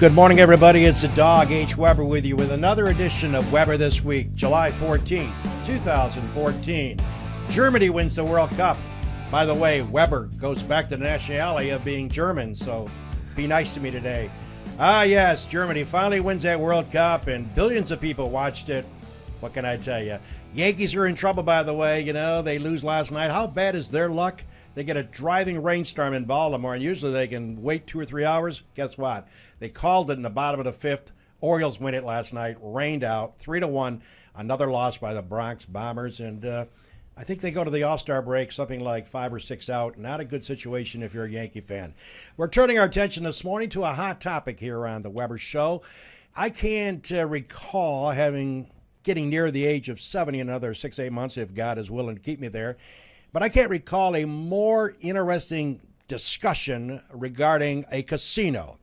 Good morning, everybody. It's the Dog H. Weber with you with another edition of Weber This Week, July 14th, 2014. Germany wins the World Cup. By the way, Weber goes back to the nationality of being German, so be nice to me today. Ah, yes, Germany finally wins that World Cup, and billions of people watched it. What can I tell you? Yankees are in trouble, by the way. You know, they lose last night. How bad is their luck? They get a driving rainstorm in Baltimore, and usually they can wait 2 or 3 hours. Guess what? They called it in the bottom of the fifth. Orioles win it last night, rained out, 3-1. Another loss by the Bronx Bombers, and I think they go to the All-Star break something like 5 or 6 out. Not a good situation if you're a Yankee fan. We're turning our attention this morning to a hot topic here on the Weber Show. I can't recall getting near the age of 70 in another 6-8 months, if God is willing to keep me there. But I can't recall a more interesting discussion regarding a casino.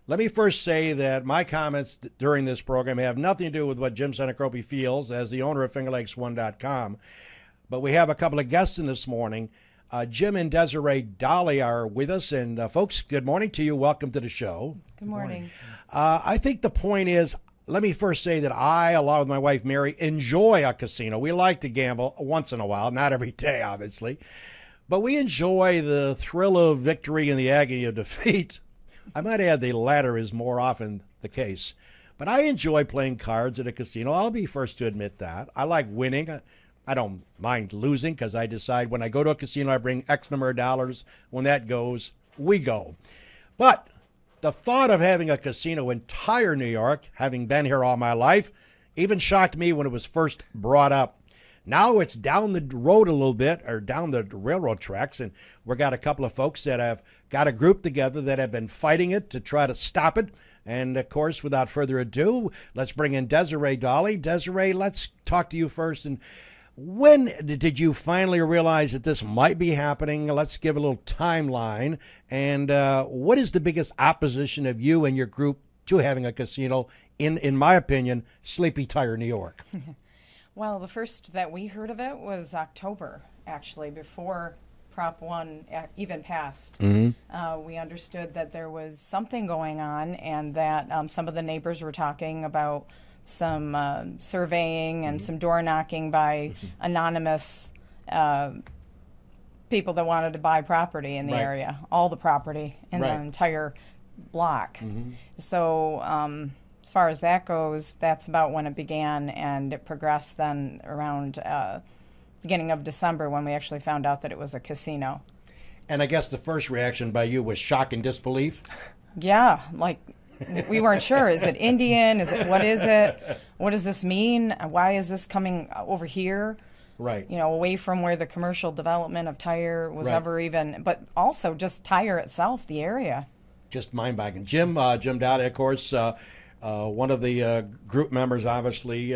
Let me first say that my comments during this program have nothing to do with what Jim Seneca feels as the owner of FingerLakes1.com. But we have a couple of guests in this morning. Jim and Desire Dawley are with us. And folks, good morning to you. Welcome to the show. Good morning. I think the point is, let me first say that I, along with my wife Mary, enjoy a casino. We like to gamble once in a while, not every day, obviously. But we enjoy the thrill of victory and the agony of defeat. I might add the latter is more often the case. But I enjoy playing cards at a casino. I'll be first to admit that. I like winning. I don't mind losing because I decide when I go to a casino, I bring X number of dollars. When that goes, we go. But the thought of having a casino in Tyre, New York, having been here all my life, even shocked me when it was first brought up. Now it's down the road a little bit, or down the railroad tracks, and we've got a couple of folks that have got a group together that have been fighting it to try to stop it. And, of course, without further ado, let's bring in Desire Dawley. Desire, let's talk to you first. And when did you finally realize that this might be happening? Let's give a little timeline. And what is the biggest opposition of you and your group to having a casino in my opinion, sleepy Tyre, New York? Well, the first that we heard of it was October, actually, before Prop 1 even passed. Mm-hmm. We understood that there was something going on and that some of the neighbors were talking about some surveying and some door knocking by anonymous people that wanted to buy property in the area, all the property in the entire block. Mm-hmm. So as far as that goes, that's about when it began, and it progressed then around beginning of December when we actually found out that it was a casino. And I guess the first reaction by you was shock and disbelief? Yeah, like we weren't sure. Is it Indian? What is it? What does this mean? Why is this coming over here? Right. You know, away from where the commercial development of Tyre was ever even, but also just Tyre itself, the area. Just mind-boggling. Jim Dowdy, of course, one of the group members, obviously.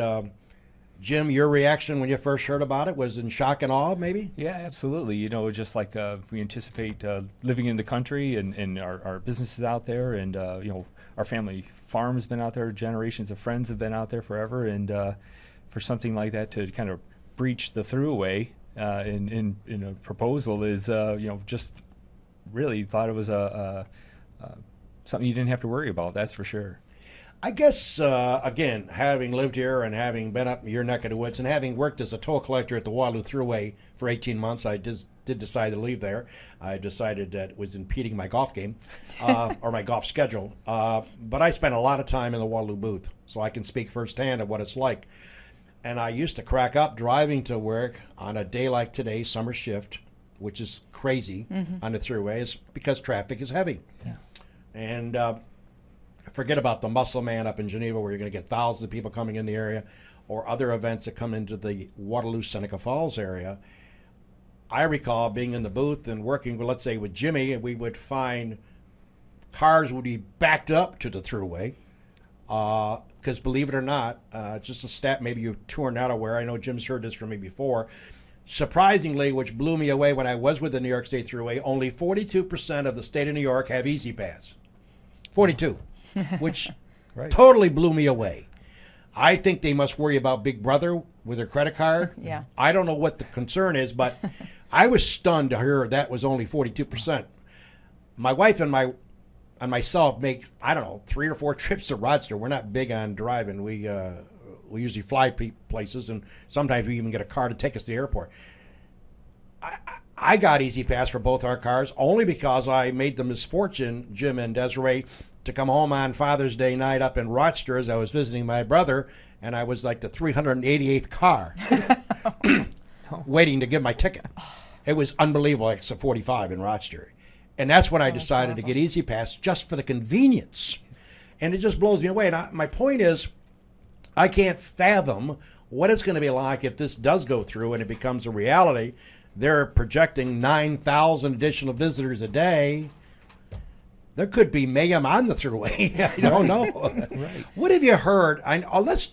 Jim, your reaction when you first heard about it was in shock and awe, maybe? Yeah, absolutely. You know, just like we anticipate living in the country and our businesses out there, and you know, our family farm's been out there, generations of friends have been out there forever, and for something like that to kind of breach the throughway in a proposal is, you know, just really thought it was something you didn't have to worry about, that's for sure. I guess, again, having lived here and having been up in your neck of the woods and having worked as a toll collector at the Waterloo Thruway for 18 months, I did decide to leave there. I decided that it was impeding my golf game or my golf schedule. But I spent a lot of time in the Waterloo booth, so I can speak firsthand of what it's like. And I used to crack up driving to work on a day like today, summer shift, which is crazy on the thruways because traffic is heavy. Yeah. And forget about the Muscle Man up in Geneva where you're going to get thousands of people coming in the area or other events that come into the Waterloo Seneca Falls area. I recall being in the booth and working, let's say, with Jimmy, and we would find cars would be backed up to the thruway because, believe it or not, just a stat maybe you two are not aware, I know Jim's heard this from me before, surprisingly, which blew me away when I was with the New York State Thruway, only 42% of the state of New York have Easy Pass. 42. Which totally blew me away. I think they must worry about Big Brother with their credit card. Yeah. I don't know what the concern is, but I was stunned to hear that was only 42%. My wife and and myself make, I don't know, 3 or 4 trips to Rochester. We're not big on driving. We usually fly places, and sometimes we even get a car to take us to the airport. I got Easy Pass for both our cars only because I made the misfortune, Jim and Desiree, to come home on Father's Day night up in Rochester as I was visiting my brother, and I was like the 388th car waiting to get my ticket. It was unbelievable, like 45 in Rochester. And that's when I decided to get Easy Pass just for the convenience. And it just blows me away. And my point is, I can't fathom what it's going to be like if this does go through and it becomes a reality. They're projecting 9,000 additional visitors a day. There could be mayhem on the thruway. I don't know. Right. What have you heard? Let's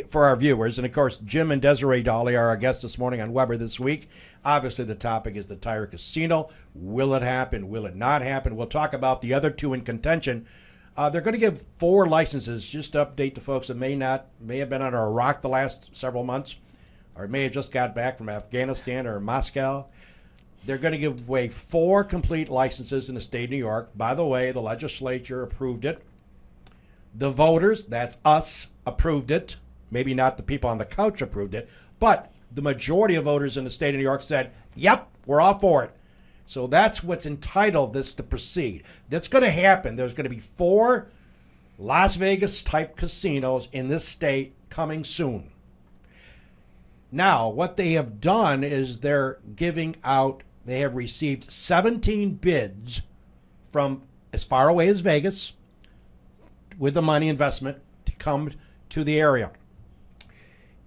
for our viewers, and of course, Jim and Desiree Dawley are our guests this morning on Weber This Week. Obviously, the topic is the Tyre Casino. Will it happen? Will it not happen? We'll talk about the other 2 in contention. They're going to give 4 licenses. Just to update the folks that may have been under a rock the last several months, or may have just got back from Afghanistan or Moscow. They're going to give away 4 complete licenses in the state of New York. By the way, the legislature approved it. The voters, that's us, approved it. Maybe not the people on the couch approved it, but the majority of voters in the state of New York said, yep, we're all for it. So that's what's entitled this to proceed. That's going to happen. There's going to be 4 Las Vegas-type casinos in this state coming soon. Now, what they have done is they're giving out, they have received 17 bids from as far away as Vegas with the money investment to come to the area.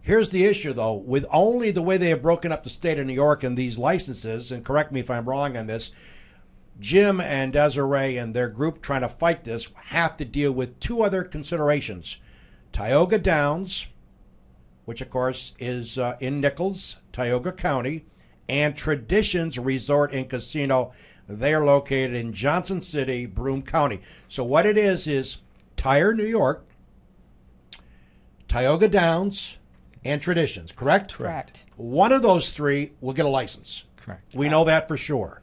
Here's the issue, though. With only the way they have broken up the state of New York and these licenses, and correct me if I'm wrong on this, Jim and Desiree and their group trying to fight this have to deal with 2 other considerations. Tioga Downs, which, of course, is in Nichols, Tioga County, and Traditions Resort and Casino. They're located in Johnson City, Broome County. So what it is Tyre, New York, Tioga Downs, and Traditions, correct? Correct. One of those 3 will get a license. Correct. We know that for sure.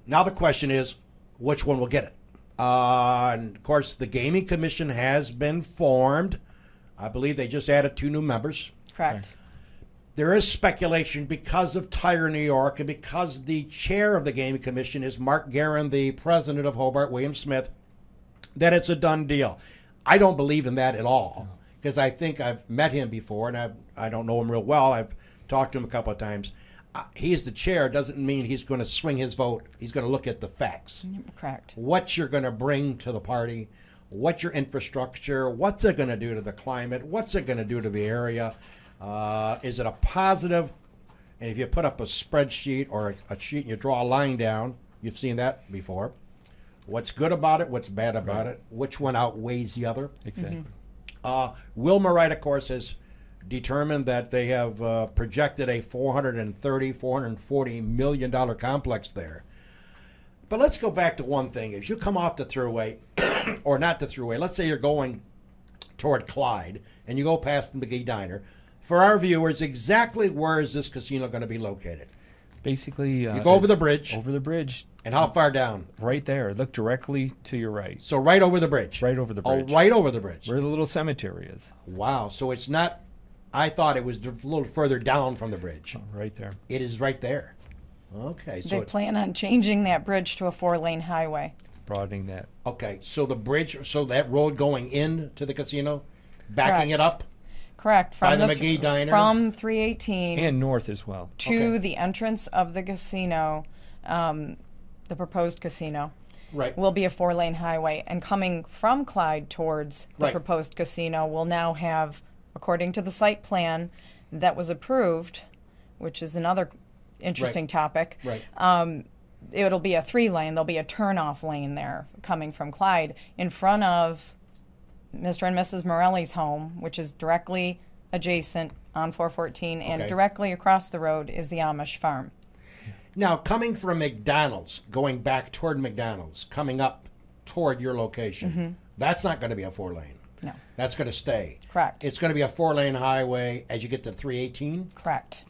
Now the question is, which one will get it? And of course, the Gaming Commission has been formed. I believe they just added 2 new members. Correct. There is speculation because of Tyre, New York, and because the chair of the Gaming Commission is Mark Guerin, the president of Hobart, William Smith, that it's a done deal. I don't believe in that at all, because I think I've met him before, and I don't know him real well. I've talked to him a couple of times. He's the chair doesn't mean he's going to swing his vote. He's going to look at the facts. Correct. What you're going to bring to the party, what's your infrastructure, what's it going to do to the climate, what's it going to do to the area, is it a positive? And if you put up a spreadsheet or a sheet and you draw a line down, you've seen that before. What's good about it, what's bad about it, which one outweighs the other. Exactly. Wilma Wright, of course, has determined that they have projected a $440 million complex there. But let's go back to one thing. If you come off the thruway, or not the thruway, let's say you're going toward Clyde, and you go past the McGee Diner, for our viewers, exactly where is this casino going to be located? Basically, you go over the bridge. Over the bridge. And how far down? Right there. Look directly to your right. So right over the bridge. Right over the bridge. Oh, right over the bridge. Where the little cemetery is. Wow. So it's not, I thought it was a little further down from the bridge. Oh, right there. It is right there. Okay. So They plan on changing that bridge to a 4-lane highway. Broadening that. Okay. So the bridge, so that road going into the casino, backing it up? Correct. By the McGee Diner? From 318 And north as well. to the entrance of the casino, the proposed casino, Right. will be a 4-lane highway. And coming from Clyde towards the Right. proposed casino will now have, according to the site plan that was approved, which is another interesting topic, Right. it'll be a 3-lane. There'll be a turnoff lane there coming from Clyde in front of Mr. and Mrs. Morelli's home, which is directly adjacent on 414, and Okay. directly across the road is the Amish farm. Now, coming from McDonald's, going back toward McDonald's, coming up toward your location, that's not going to be a 4-lane. No. That's going to stay. Correct. It's going to be a 4-lane highway as you get to 318? Correct.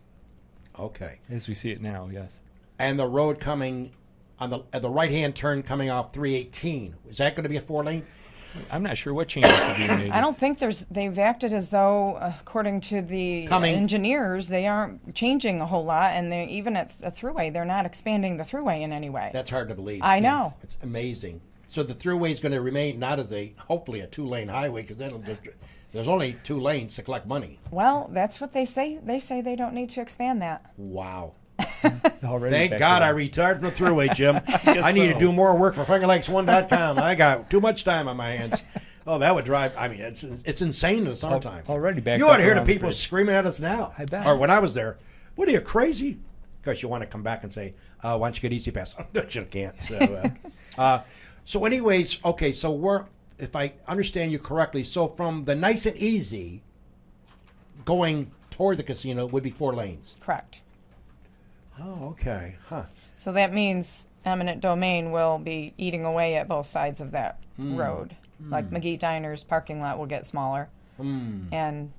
Okay. As we see it now, yes. And the road coming on the right-hand turn coming off 318. Is that going to be a 4-lane? I'm not sure what changes are being made. I don't think they've acted as though, according to the engineers, they aren't changing a whole lot, and they even at a thruway, they're not expanding the thruway in any way. That's hard to believe. I know. It's amazing. So the thruway is going to remain not as hopefully a 2-lane highway, because there's only 2 lanes to collect money. Well, that's what they say. They say they don't need to expand that. Wow. Thank God I retired from the thruway, Jim. I need to do more work for FingerLakes1.com. I got too much time on my hands. Oh, that would drive. I mean, it's insane in the summertime. Already back. You ought to hear the people screaming at us now. I bet. Or when I was there, what are you, crazy? Because you want to come back and say, why don't you get Easy Pass? No, you can't. So anyways, okay, so if I understand you correctly, so from the nice and easy going toward the casino would be 4 lanes. Correct. Oh, okay. Huh. So that means eminent domain will be eating away at both sides of that road. Like McGee Diner's parking lot will get smaller. And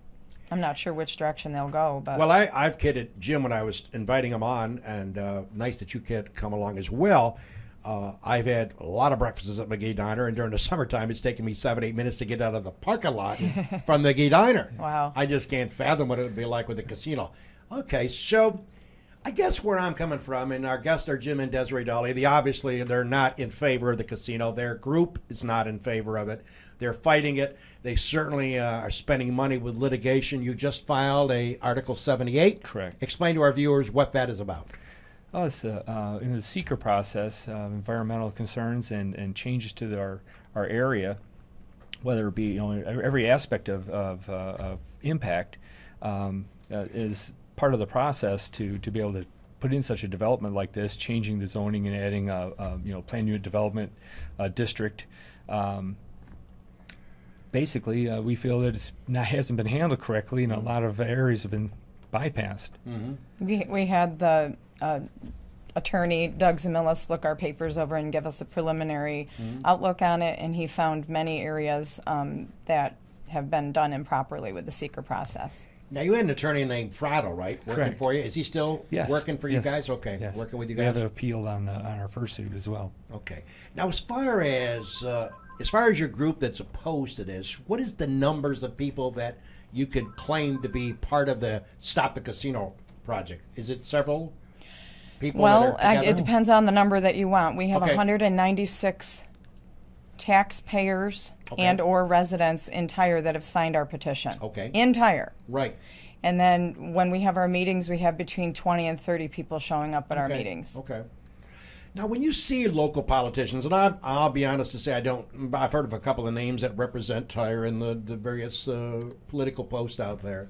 I'm not sure which direction they'll go. But well, I've kidded Jim when I was inviting him on, and nice that you could come along as well. I've had a lot of breakfasts at McGee Diner, and during the summertime, it's taken me 7-8 minutes to get out of the parking lot from the McGee Diner. Wow. I just can't fathom what it would be like with the casino. Okay, so I guess where I'm coming from, and our guests are Jim and Desire Dawley, obviously they're not in favor of the casino. Their group is not in favor of it. They're fighting it. They certainly are spending money with litigation. You just filed a Article 78. Correct. Explain to our viewers what that is about. Oh, it's in the seeker process, environmental concerns and changes to our area, whether it be every aspect of impact, is part of the process to be able to put in such a development like this, changing the zoning and adding plan unit development district. Basically, we feel that hasn't been handled correctly, and a lot of areas have been bypassed. we had the attorney Doug Zemillis look our papers over and give us a preliminary outlook on it, and he found many areas that have been done improperly with the seeker process. Now, you had an attorney named Frado, right, working Correct. for you? Is he still working for you guys? Okay, yes. Working with you We guys? have appealed on our first suit as well. Okay. Now, as far as your group that's opposed to this, what is the numbers of people that you could claim to be part of the Stop the Casino project? Is it several people? Well, that are it depends on the number that you want. We have Okay. 196 taxpayers and or residents in Tyre that have signed our petition. Okay. In Tyre. Right. And then when we have our meetings, we have between 20 and 30 people showing up at our Okay. meetings. Okay. Now, when you see local politicians, and I'll be honest to say I've heard of a couple of names that represent Tyre in the various political posts out there.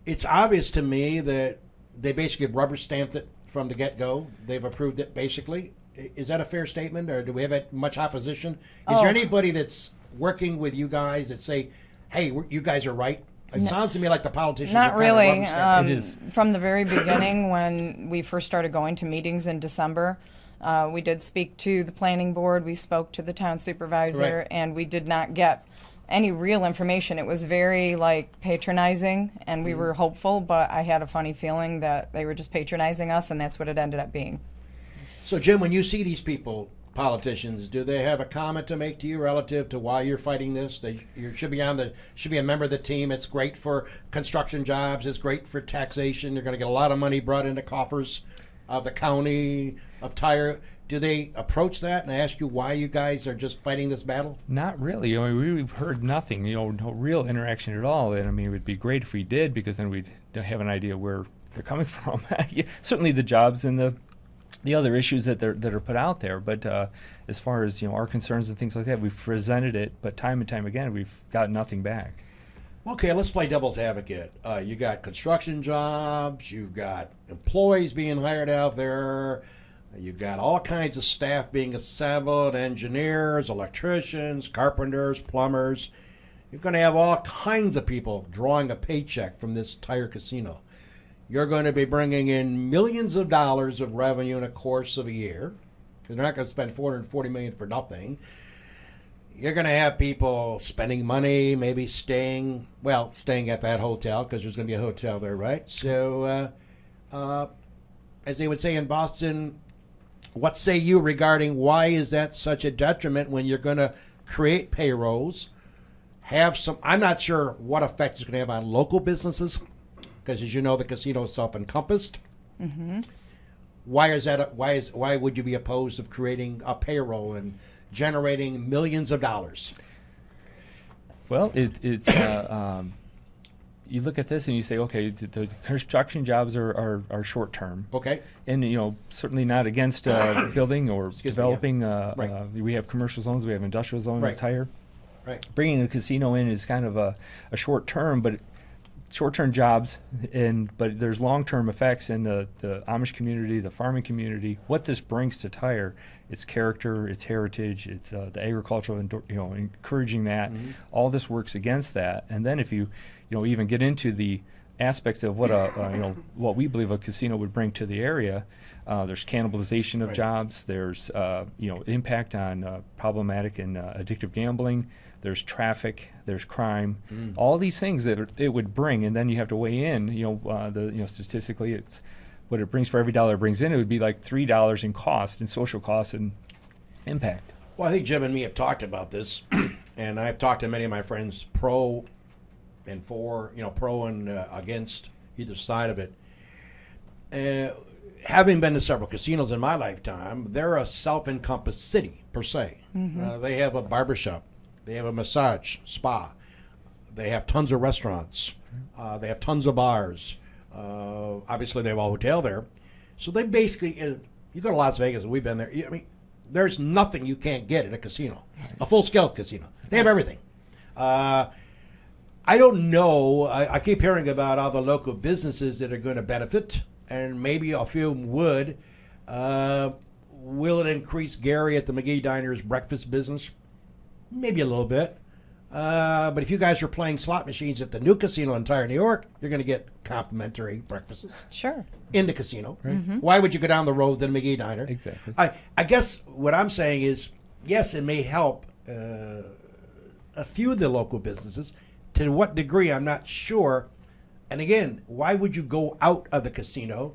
It's obvious to me that they basically rubber stamped it from the get-go. They've approved it basically. Is that a fair statement, or do we have much opposition? Is there anybody that's working with you guys that say, hey, you guys are right? It sounds to me like the politicians Not are kind of really. rubber stamping. It is. From the very beginning, when we first started going to meetings in December, we did speak to the planning board, we spoke to the town supervisor, Correct. and we did not get any real information. It was very patronizing, and we were hopeful, but I had a funny feeling that they were just patronizing us, and that's what it ended up being. So, Jim, when you see these people, politicians, do they have a comment to make to you relative to why you're fighting this? You should be a member of the team. It's great for construction jobs. It's great for taxation. You're going to get a lot of money brought into coffers of the county of Tyre. Do they approach that and ask you why you guys are just fighting this battle? Not really. We've heard nothing. No real interaction at all. And it would be great if we did, because then we'd have an idea where they're coming from. Certainly, the jobs and the other issues that are put out there, but as far as our concerns and things like that, we've presented it, but time and time again we've got nothing back. Okay, let's play devil's advocate. You got construction jobs, you've got employees being hired out there, you've got all kinds of staff being assembled, engineers, electricians, carpenters, plumbers. You're going to have all kinds of people drawing a paycheck from this Tyre casino. You're going to be bringing in millions of dollars of revenue in a course of a year. They're not going to spend $440 million for nothing. You're going to have people spending money, maybe staying at that hotel, because there's going to be a hotel there, right? So, as they would say in Boston, What say you regarding why is that such a detriment when you're going to create payrolls, have some, I'm not sure what effect it's going to have on local businesses, because as you know, the casino is self-encompassed. Mm-hmm. Why would you be opposed of creating a payroll and generating millions of dollars? Well, it's you look at this and you say, okay, the construction jobs are short term. Okay. And certainly not against building or developing. Right. We have commercial zones, we have industrial zones, Right. Tyre. Right. Bringing a casino in is kind of a short term, but short-term jobs, but there's long-term effects in the Amish community, the farming community. What this brings to Tyre, its character, its heritage, its the agricultural, encouraging that. Mm-hmm. All this works against that. And then if you even get into the aspects of what what we believe a casino would bring to the area, there's cannibalization of Right. jobs. There's impact on problematic and addictive gambling. There's traffic, there's crime, all these things that it would bring, and then you have to weigh in. Statistically, it's what it brings for every dollar it brings in. It would be like $3 in cost, in social costs and impact. Well, I think Jim and me have talked about this, and I've talked to many of my friends pro and against either side of it. Having been to several casinos in my lifetime, they're a self-encompassed city per se. Mm-hmm. They have a barbershop. They have a massage spa. They have tons of restaurants. They have tons of bars. Obviously, they have a hotel there. So they basically, you go to Las Vegas, and we've been there. I mean, there's nothing you can't get at a casino, a full-scale casino. They have everything. I don't know. I keep hearing about all the local businesses that are going to benefit, and maybe a few would. Will it increase Gary at the McGee Diner's breakfast business? Maybe a little bit. But if you guys are playing slot machines at the new casino in Tyre, New York, you're going to get complimentary breakfasts Sure. in the casino. Right. Mm-hmm. Why would you go down the road to the McGee Diner? Exactly. I guess what I'm saying is, yes, it may help a few of the local businesses. To what degree, I'm not sure. And again, why would you go out of the casino?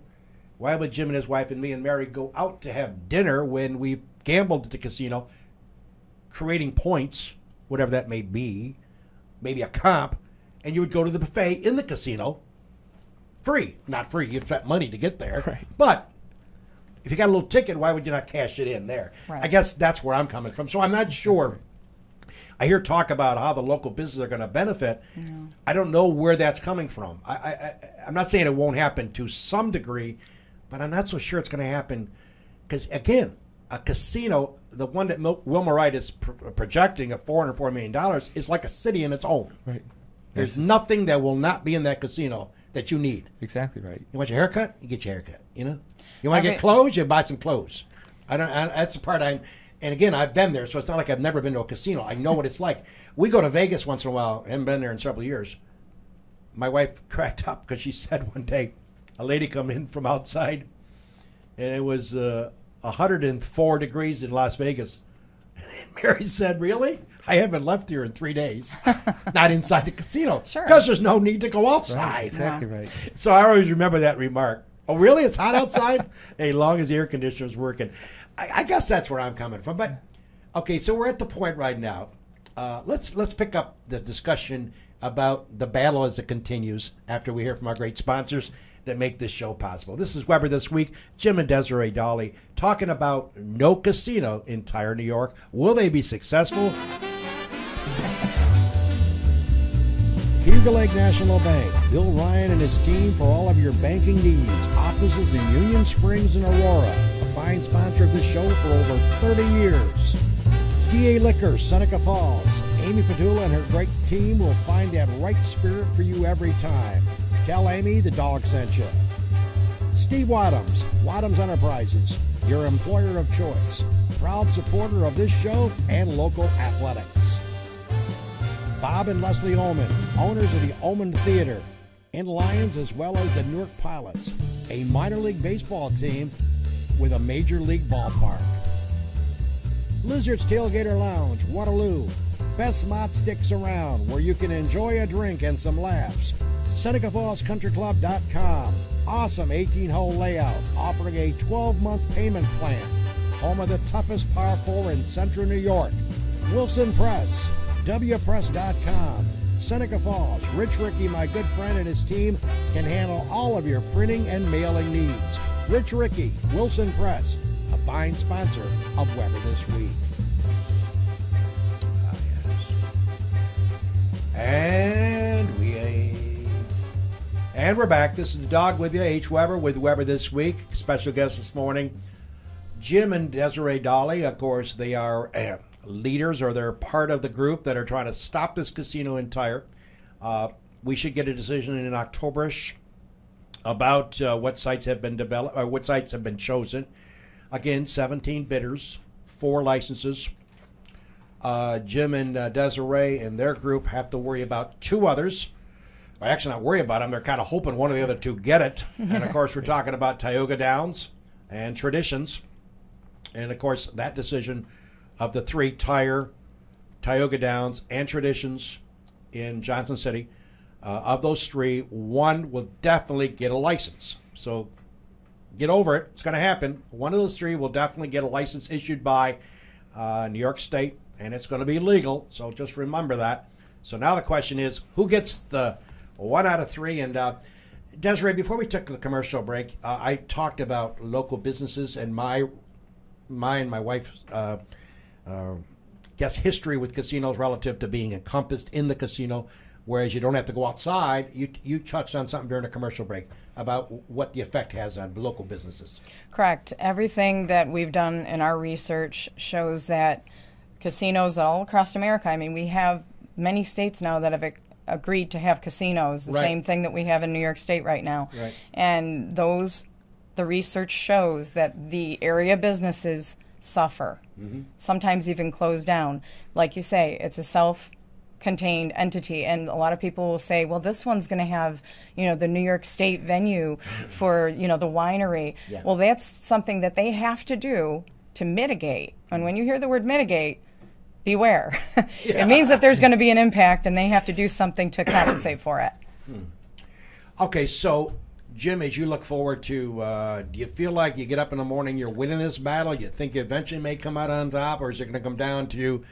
Why would Jim and his wife and me and Mary go out to have dinner when we gambled at the casino, creating points, whatever that may be, maybe a comp, and you would go to the buffet in the casino, free. Not free, you'd spent money to get there. Right. But if you got a little ticket, why would you not cash it in there? Right. I guess that's where I'm coming from. So I'm not sure. I hear talk about how the local businesses are going to benefit. No. I don't know where that's coming from. I'm not saying it won't happen to some degree, but I'm not so sure it's going to happen. Because, again, a casino, the one that Wilma Wright is projecting of $404 million, is like a city in its own. Right. There's nothing that will not be in that casino that you need. Exactly right. You want your haircut? You get your haircut. You want to get clothes? You buy some clothes. That's the part I'm. And again, I've been there, so it's not like I've never been to a casino. I know what it's like. We go to Vegas once in a while. I haven't been there in several years. My wife cracked up because she said one day a lady come in from outside, and it was 104 degrees in Las Vegas. And Mary said, "Really? I haven't left here in 3 days. Not inside the casino. Sure. Because there's no need to go Right. outside." Exactly right. So I always remember that remark. Oh, really? It's hot outside? As long as the air conditioner's working. I guess that's where I'm coming from. But, okay, so we're at the point right now. Let's pick up the discussion about the battle as it continues after we hear from our great sponsors that make this show possible. This is Weber This Week. Jim and Desiree Dawley talking about no casino in Tyre, New York. Will they be successful? Eagle Lake National Bank. Bill Ryan and his team for all of your banking needs. Offices in Union Springs and Aurora. A fine sponsor of this show for over 30 years. DA Liquor, Seneca Falls. Amy Padula and her great team will find that right spirit for you every time. Tell Amy the dog sent you. Steve Wadhams, Wadhams Enterprises, your employer of choice. Proud supporter of this show and local athletics. Bob and Leslie Oman, owners of the Oman Theater, in Lions as well as the Newark Pilots, a minor league baseball team with a major league ballpark. Lizard's Tailgater Lounge, Waterloo, best mott sticks around where you can enjoy a drink and some laughs. SenecaFallsCountryClub.com, awesome 18-hole layout offering a 12-month payment plan. home of the toughest par 4 in central New York. Wilson Press, wpress.com. Seneca Falls, Rich Ricky, my good friend, and his team can handle all of your printing and mailing needs. Rich Ricky, Wilson Press, a fine sponsor of Weber This Week. And we're back. This is the Dog with you, H. Weber with Weber This Week. Special guest this morning, Jim and Desire Dawley. Of course, they are leaders, or they're part of the group that are trying to stop this casino in Tyre. We should get a decision in Octoberish about what sites have been developed, or what sites have been chosen. Again, 17 bidders, 4 licenses. Jim and Desiree and their group have to worry about 2 others. Well, actually, not worry about them. They're kind of hoping one of the other 2 get it. And, of course, we're talking about Tioga Downs and Traditions. And, of course, that decision of the 3, Tyre, Tioga Downs, and Traditions in Johnson City, of those 3, 1 will definitely get a license. So get over it. It's going to happen. One of those 3 will definitely get a license issued by New York State, and it's going to be legal. So just remember that. So now the question is, who gets the 1 out of 3? And Desiree, before we took the commercial break, I talked about local businesses and my and my wife's history with casinos relative to being encompassed in the casino, whereas you don't have to go outside. You touched on something during the commercial break about what the effect has on local businesses. Correct. Everything that we've done in our research shows that casinos all across America, I mean, we have many states now that have agreed to have casinos, the Right. same thing that we have in New York State right now. Right. And the research shows that the area businesses suffer, sometimes even close down. Like you say, it's a self-contained entity, and a lot of people will say, well, this one's going to have, the New York State venue for, the winery. Yeah. Well, that's something that they have to do to mitigate. And when you hear the word mitigate, beware. It means that there's going to be an impact, and they have to do something to compensate for it. Okay, so Jim, as you look forward to, do you feel like you get up in the morning, you're winning this battle? You think you eventually may come out on top, or is it going to come down to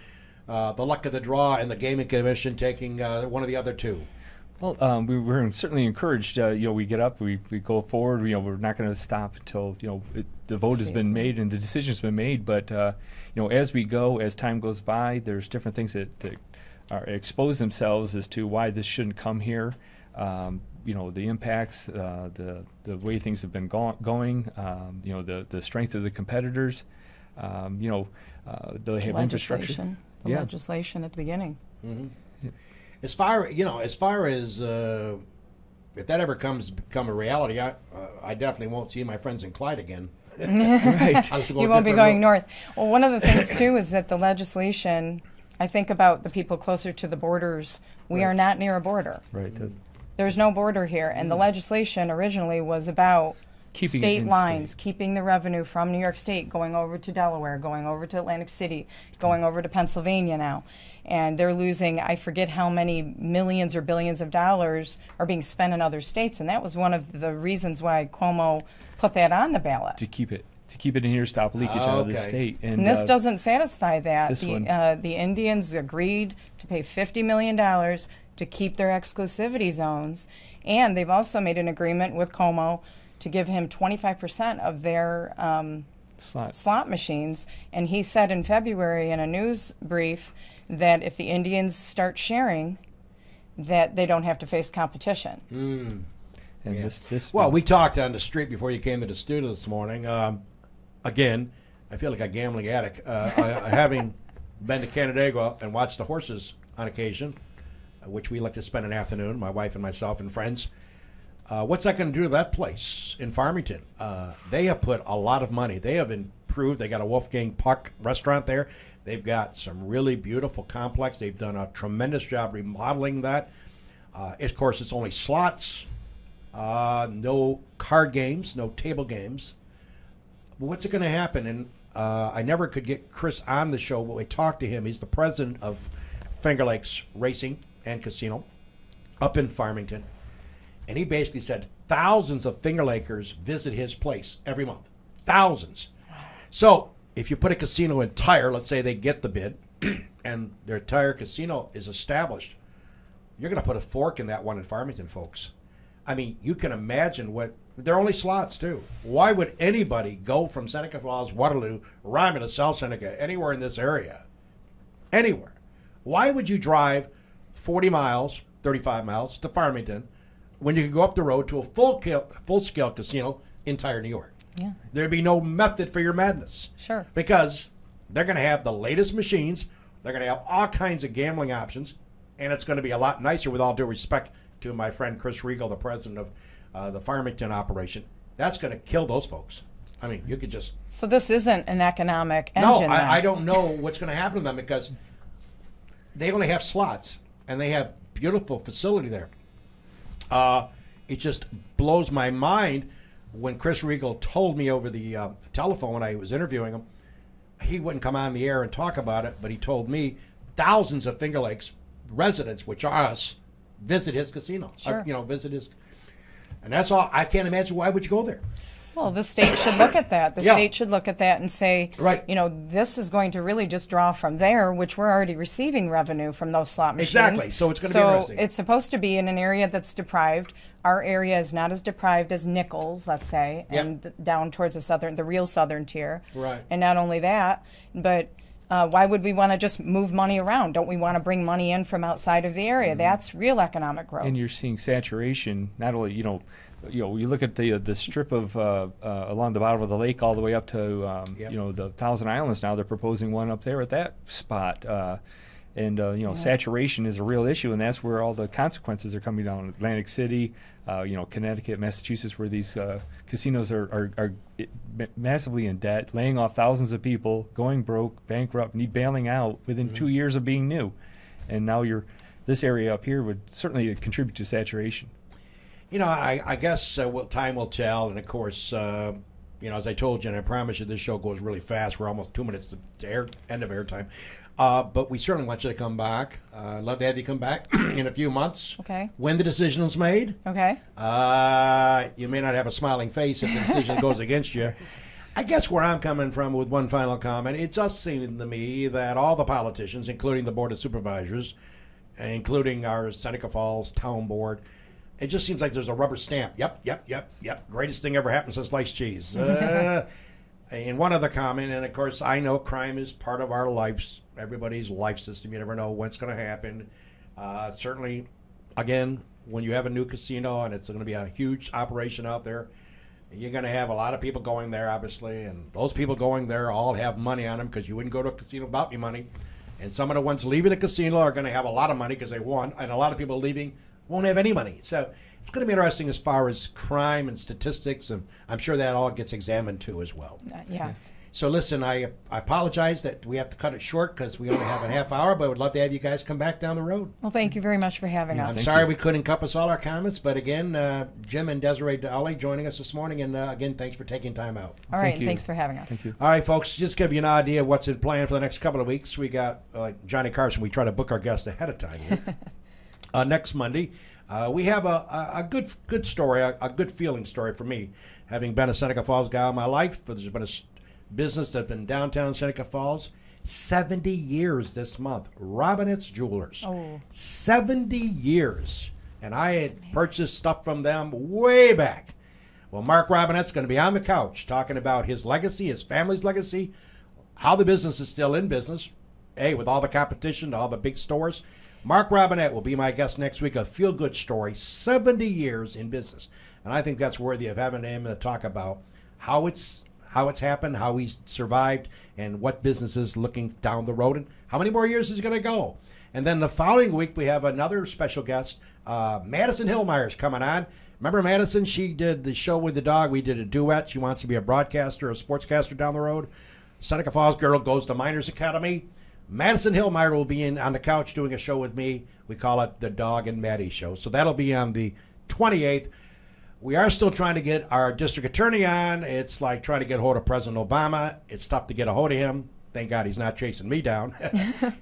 the luck of the draw and the Gaming Commission taking one of the other 2? Well, we're certainly encouraged. We get up, we go forward. We're not going to stop until the vote has been made and the decision's been made. But as we go, as time goes by, there's different things that are expose themselves as to why this shouldn't come here. The impacts, the way things have been going. The strength of the competitors. They have infrastructure. The legislation at the beginning. Mm-hmm. As far as if that ever become a reality, I definitely won't see my friends in Clyde again. Right. You won't be going north. Well, one of the things too is that the legislation. I think about the people closer to the borders. We are not near a border. Right. There's no border here, and the legislation originally was about Keeping state lines, keeping the revenue from New York State, going over to Delaware, going over to Atlantic City, going over to Pennsylvania now. And they're losing, I forget how many millions or billions of dollars are being spent in other states. And that was one of the reasons why Cuomo put that on the ballot. To keep it in here, stop leakage out of the state. And this doesn't satisfy that. The Indians agreed to pay $50 million to keep their exclusivity zones. And they've also made an agreement with Cuomo to give him 25% of their slot machines. And he said in February in a news brief that if the Indians start sharing, that they don't have to face competition. And well, we talked on the street before you came to the studio this morning. Again, I feel like a gambling addict. Having been to Canandaigua and watched the horses on occasion, which we like to spend an afternoon, my wife and myself and friends. What's that going to do to that place in Farmington? They have put a lot of money. They have improved. They got a Wolfgang Puck restaurant there. They've got some really beautiful complex. They've done a tremendous job remodeling that. Of course, it's only slots, no card games, no table games. But what's it going to happen? And I never could get Chris on the show, but we talked to him. He's the president of Finger Lakes Racing and Casino up in Farmington. And he basically said thousands of Finger Lakers visit his place every month. Thousands. So if you put a casino in Tyre, let's say they get the bid, and their Tyre casino is established, you're going to put a fork in that one in Farmington, folks. I mean, you can imagine what they're only slots too. Why would anybody go from Seneca Falls, Waterloo, Ryman to South Seneca, anywhere in this area? Anywhere. Why would you drive 40 miles, 35 miles to Farmington when you could go up the road to a full-scale casino in Tyre, New York? Yeah. There'd be no method for your madness. Sure. Because they're going to have the latest machines. They're going to have all kinds of gambling options. And it's going to be a lot nicer, with all due respect to my friend Chris Riegel, the president of the Farmington operation. That's going to kill those folks. I mean, you could just... So this isn't an economic engine. No, I don't know what's going to happen to them, because they only have slots, and they have beautiful facility there. It just blows my mind when Chris Riegel told me over the telephone when I was interviewing him. He wouldn't come on the air and talk about it, but he told me thousands of Finger Lakes residents, which are us, visit his casino. Sure. Visit his... And that's all. I can't imagine why would you go there. Well, the state should look at that. The state should look at that and say, right, this is going to really just draw from there, which we're already receiving revenue from those slot machines. Exactly. So it's going to be interesting. So it's supposed to be in an area that's deprived. Our area is not as deprived as Nichols, let's say, and down towards the real southern tier. Right. And not only that, but why would we want to just move money around? Don't we want to bring money in from outside of the area? Mm-hmm. That's real economic growth. And you're seeing saturation. Not only you look at the strip of along the bottom of the lake all the way up to the Thousand Islands. Now they're proposing one up there at that spot. Saturation is a real issue, and that's where all the consequences are coming down. Atlantic City, Connecticut, Massachusetts, where these casinos are massively in debt, laying off thousands of people, going broke, bankrupt, bailing out within 2 years of being new. And now this area up here would certainly contribute to saturation. I guess time will tell, and of course, as I told you, and I promise you, this show goes really fast. We're almost 2 minutes to end of airtime. But we certainly want you to come back. I'd love to have you come back in a few months. Okay. When the decision is made. Okay. You may not have a smiling face if the decision goes against you. I guess where I'm coming from with one final comment, it does seem to me that all the politicians, including the Board of Supervisors, including our Seneca Falls Town Board, it just seems like there's a rubber stamp. Yep. Greatest thing ever happened since sliced cheese. And one other comment, and of course I know crime is part of our lives, everybody's life system. You never know what's going to happen. Certainly, again, when you have a new casino and it's going to be a huge operation out there, you're going to have a lot of people going there, obviously, and those people going there all have money on them, because you wouldn't go to a casino without any money. And some of the ones leaving the casino are going to have a lot of money because they won, and a lot of people leaving won't have any money. So it's going to be interesting as far as crime and statistics, and I'm sure that all gets examined too as well. Yes. So listen, I apologize that we have to cut it short because we only have a half hour, but I would love to have you guys come back down the road. Well, thank you very much for having us. I'm sorry we couldn't encompass all our comments, but again, Jim and Desiree Dawley joining us this morning, and again, thanks for taking time out. All right, and thanks for having us. Thank you. All right, folks, just to give you an idea of what's in plan for the next couple of weeks. We got, like Johnny Carson, we try to book our guests ahead of time here. Next Monday, we have a good story, a good feeling story for me, having been a Seneca Falls guy all my life. There's been a business that's been downtown Seneca Falls 70 years this month. Robinette's Jewelers. 70 years. And I had purchased stuff from them way back. Well, Mark Robinette's going to be on the couch talking about his legacy, his family's legacy, how the business is still in business. Hey, with all the competition, all the big stores. Mark Robinette will be my guest next week. A feel-good story, 70 years in business. And I think that's worthy of having him to talk about how it's happened, how he's survived, and what business is looking down the road, and how many more years is going to go. And then the following week, we have another special guest, Madison Hillmeyer's coming on. Remember Madison? She did the show with the dog. We did a duet. She wants to be a broadcaster, a sportscaster down the road. Seneca Falls girl goes to Miners Academy. Madison Hillmeyer will be on the couch doing a show with me. We call it the Dog and Maddie Show. So that'll be on the 28th. We are still trying to get our district attorney on. It's like trying to get a hold of President Obama. It's tough to get a hold of him. Thank God he's not chasing me down.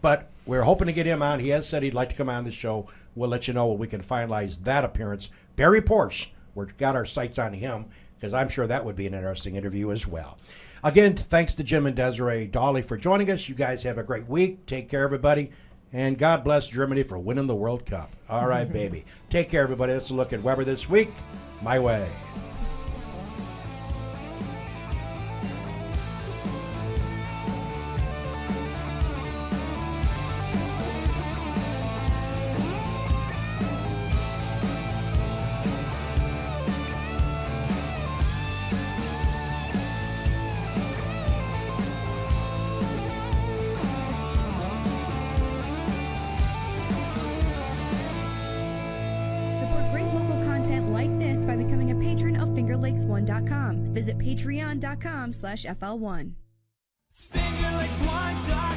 But we're hoping to get him on. He has said he'd like to come on the show. We'll let you know when we can finalize that appearance. Barry Porsche, we've got our sights on him, because I'm sure that would be an interesting interview as well. Again, thanks to Jim and Desiree Dawley for joining us. You guys have a great week. Take care, everybody. And God bless Germany for winning the World Cup. All right, baby. Take care, everybody. Let's look at Weber This Week. My way. Visit patreon.com/FL1. FingerLakes1.com